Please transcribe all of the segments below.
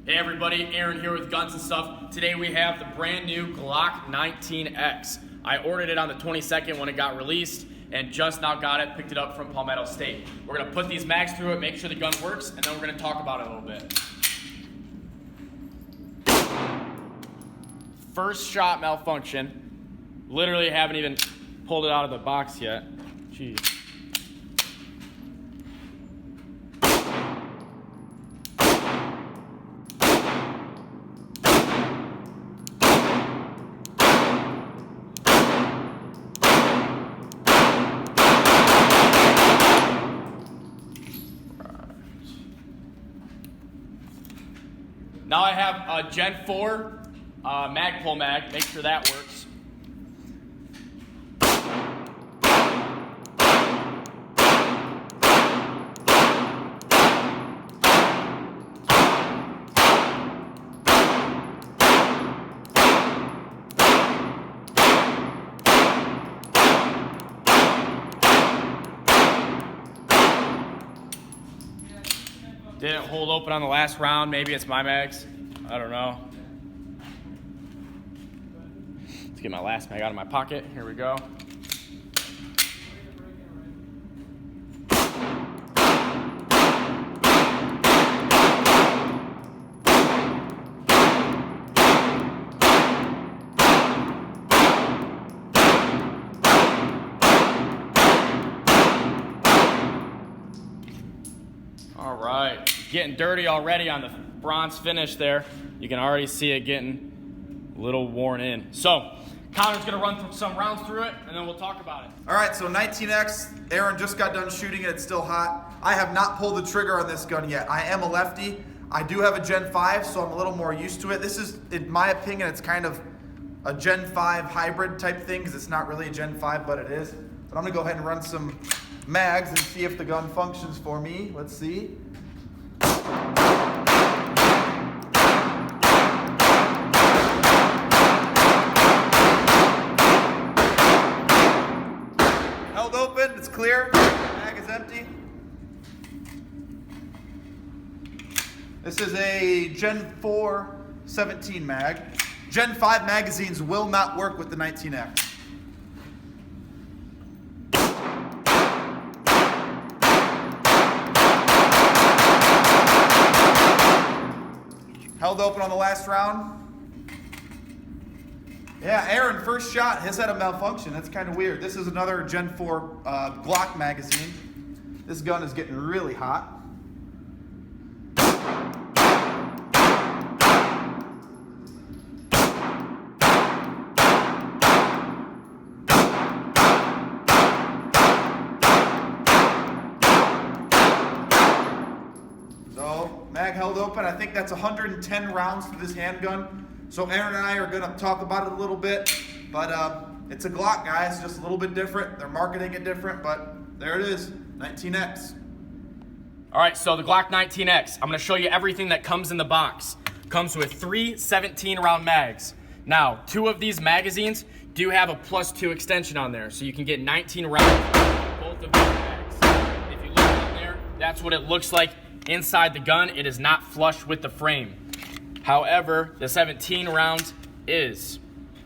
Hey everybody, Aaron here with Guns and Stuff. Today we have the brand new Glock 19X. I ordered it on the 22nd when it got released and just now got it, picked it up from Palmetto State. We're gonna put these mags through it, make sure the gun works, and then we're gonna talk about it a little bit. First shot malfunction. Literally haven't even pulled it out of the box yet. Jeez. Now I have a Gen 4 mag pull mag, make sure that works. Didn't hold open on the last round. Maybe it's my mags. I don't know. Let's get my last mag out of my pocket. Here we go. All right, getting dirty already on the bronze finish there. You can already see it getting a little worn in. So, Connor's gonna run some rounds through it, and then we'll talk about it. All right, so 19X, Aaron just got done shooting it, it's still hot. I have not pulled the trigger on this gun yet. I am a lefty. I do have a Gen 5, so I'm a little more used to it. This is, in my opinion, it's kind of a Gen 5 hybrid type thing, because it's not really a Gen 5, but it is. But I'm gonna go ahead and run some mags and see if the gun functions for me. Let's see. Held open, it's clear, mag is empty. This is a Gen 4 17 mag. Gen 5 magazines will not work with the 19X. Held open on the last round. Yeah, Aaron, first shot, his had a malfunction. That's kind of weird. This is another Gen 4 Glock magazine. This gun is getting really hot. So, mag held open. I think that's 110 rounds for this handgun. So Aaron and I are gonna talk about it a little bit, but it's a Glock, guys, just a little bit different. They're marketing it different, but there it is, 19X. All right, so the Glock 19X, I'm gonna show you everything that comes in the box. Comes with 3 17-round mags. Now, 2 of these magazines do have a +2 extension on there, so you can get 19 rounds with both of these mags. If you look on there, that's what it looks like inside the gun. It is not flush with the frame. However, the 17 rounds is.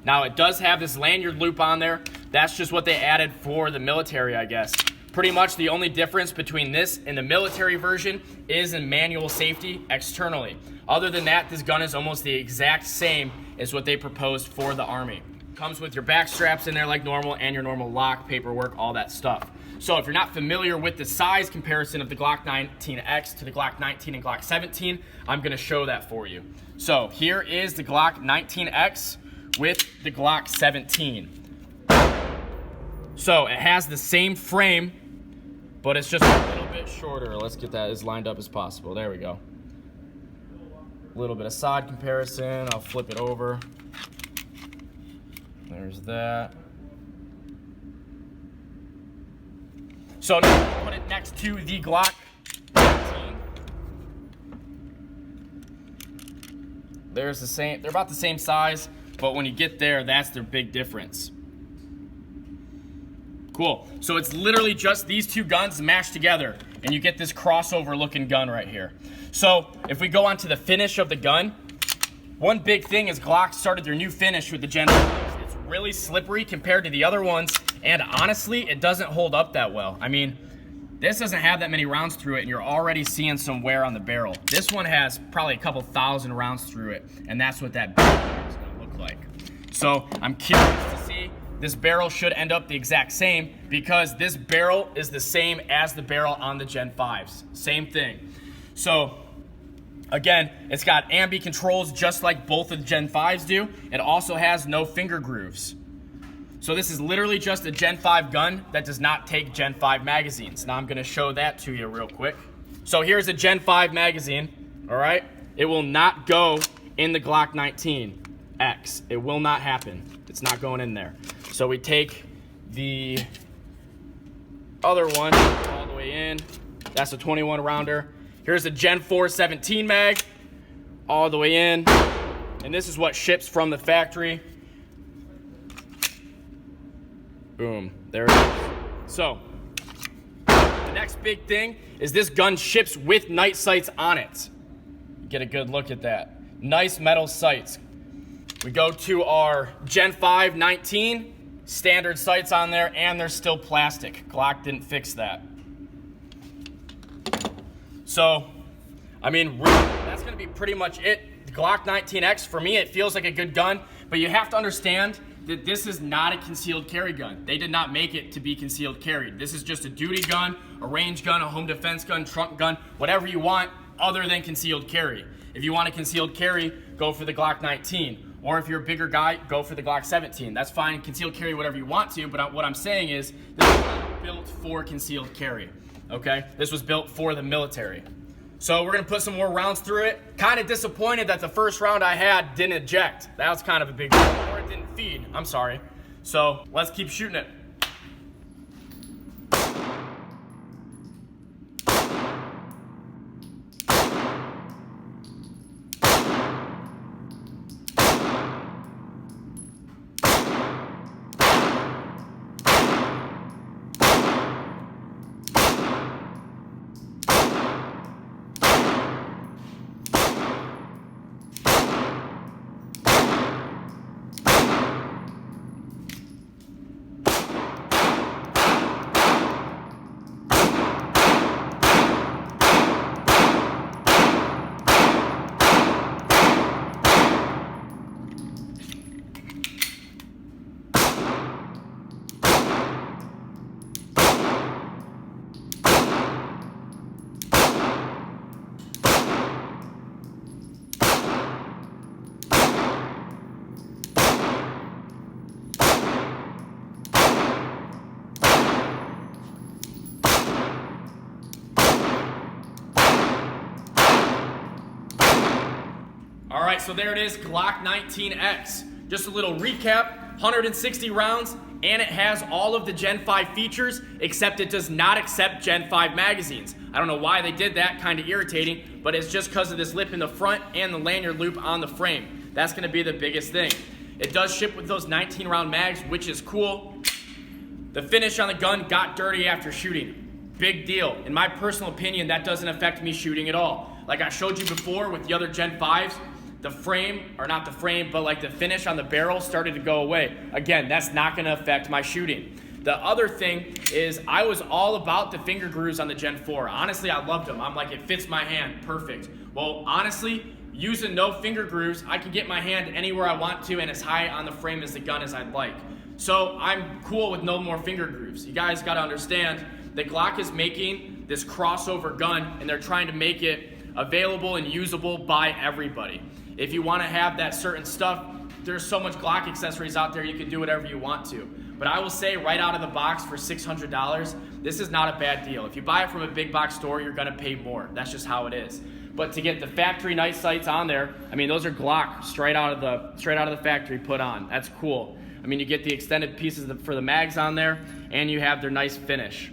Now it does have this lanyard loop on there. That's just what they added for the military, I guess. Pretty much the only difference between this and the military version is in manual safety externally. Other than that, this gun is almost the exact same as what they proposed for the Army. Comes with your back straps in there like normal and your normal lock, paperwork, all that stuff. So if you're not familiar with the size comparison of the Glock 19X to the Glock 19 and Glock 17, I'm gonna show that for you. So here is the Glock 19X with the Glock 17. So it has the same frame, but it's just a little bit shorter. Let's get that as lined up as possible. There we go. A little bit of side comparison. I'll flip it over. There's that. So now put it next to the Glock 19. There's the same, they're about the same size, but when you get there, that's their big difference. Cool. So it's literally just these two guns mashed together. and you get this crossover looking gun right here. So if we go on to the finish of the gun, one big thing is Glock started their new finish with the Gen 5. It's really slippery compared to the other ones, and honestly, it doesn't hold up that well. I mean, this doesn't have that many rounds through it, and you're already seeing some wear on the barrel. This one has probably a couple thousand rounds through it, and that's what that barrel is gonna look like. So I'm curious to see. This barrel should end up the exact same because this barrel is the same as the barrel on the Gen 5s. Same thing. So again, it's got ambi controls just like both of the Gen 5s do. It also has no finger grooves. So this is literally just a Gen 5 gun that does not take Gen 5 magazines. Now I'm gonna show that to you real quick. So here's a Gen 5 magazine, all right? It will not go in the Glock 19X. It will not happen. It's not going in there. So we take the other one all the way in. That's a 21 rounder. Here's a Gen 4 17 mag all the way in. And this is what ships from the factory. Boom, there it is. So the next big thing is this gun ships with night sights on it. Get a good look at that. Nice metal sights. We go to our Gen 5 19. Standard sights on there, and they're still plastic. Glock didn't fix that. So, I mean, really, that's gonna be pretty much it. The Glock 19X, for me, it feels like a good gun, but you have to understand that this is not a concealed carry gun. They did not make it to be concealed carried. This is just a duty gun, a range gun, a home defense gun, trunk gun, whatever you want other than concealed carry. If you want a concealed carry, go for the Glock 19. Or if you're a bigger guy, go for the Glock 17. That's fine, concealed carry whatever you want to, but what I'm saying is this was not built for concealed carry, okay? This was built for the military. So we're gonna put some more rounds through it. Kind of disappointed that the first round I had didn't eject. That was kind of a big deal, or it didn't feed, I'm sorry. So let's keep shooting it. All right, so there it is, Glock 19X. Just a little recap, 160 rounds, and it has all of the Gen 5 features, except it does not accept Gen 5 magazines. I don't know why they did that, kind of irritating, but it's just because of this lip in the front and the lanyard loop on the frame. That's gonna be the biggest thing. It does ship with those 19 round mags, which is cool. The finish on the gun got dirty after shooting. Big deal. In my personal opinion, that doesn't affect me shooting at all. Like I showed you before with the other Gen 5s, the frame, or not the frame, but like the finish on the barrel started to go away. Again, that's not gonna affect my shooting. The other thing is I was all about the finger grooves on the Gen 4. Honestly, I loved them. I'm like, it fits my hand, perfect. Well, honestly, using no finger grooves, I can get my hand anywhere I want to and as high on the frame as the gun as I'd like. So I'm cool with no more finger grooves. You guys gotta understand that Glock is making this crossover gun and they're trying to make it available and usable by everybody. If you want to have that certain stuff, there's so much Glock accessories out there, you can do whatever you want to. But I will say right out of the box for $600, this is not a bad deal. If you buy it from a big box store, you're gonna pay more. That's just how it is. But to get the factory night sights on there, I mean, those are Glock straight out of the factory put on. That's cool. I mean, you get the extended pieces for the mags on there, and you have their nice finish.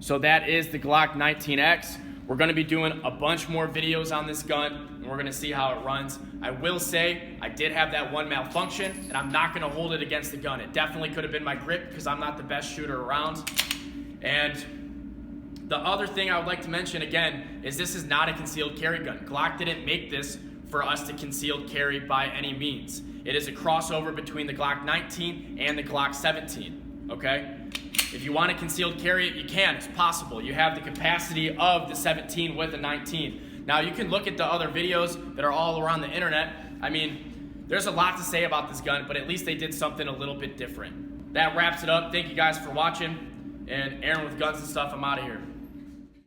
So that is the Glock 19X. We're gonna be doing a bunch more videos on this gun, and we're gonna see how it runs. I will say, I did have that one malfunction, and I'm not gonna hold it against the gun. It definitely could have been my grip, because I'm not the best shooter around. And The other thing I would like to mention again is this is not a concealed carry gun. Glock didn't make this for us to concealed carry by any means. It is a crossover between the Glock 19 and the Glock 17, okay? If you want to concealed carry it, you can, it's possible. You have the capacity of the 17 with the 19. Now you can look at the other videos that are all around the internet. I mean, there's a lot to say about this gun, but at least they did something a little bit different. That wraps it up. Thank you guys for watching. And Aaron with Guns and Stuff, I'm out of here.